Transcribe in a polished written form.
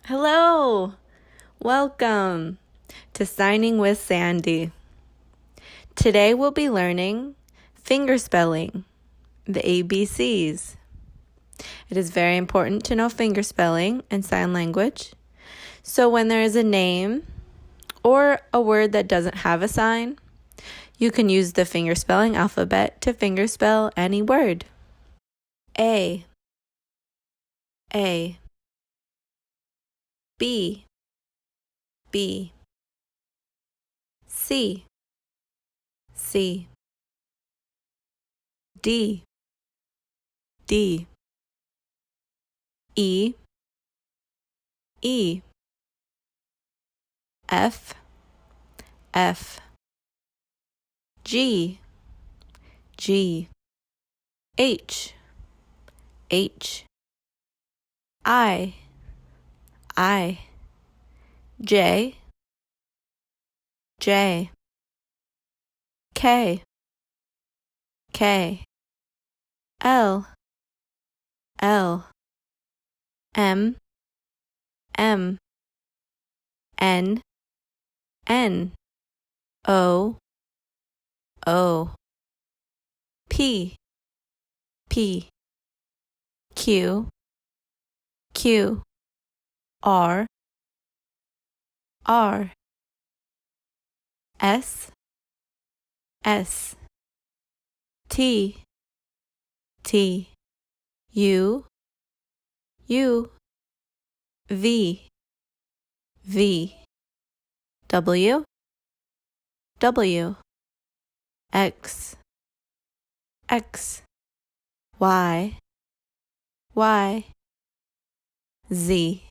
Hello! Welcome to Signing with Sandy. Today we'll be learning fingerspelling, the ABCs. It is very important to know fingerspelling and sign language. So when there is a name or a word that doesn't have a sign, you can use the fingerspelling alphabet to fingerspell any word. A, B, B, C, D, E, F, G, H, I, J, K, L, M, N, O, P, Q, R, S, T, U, V, W, X, Y, Z.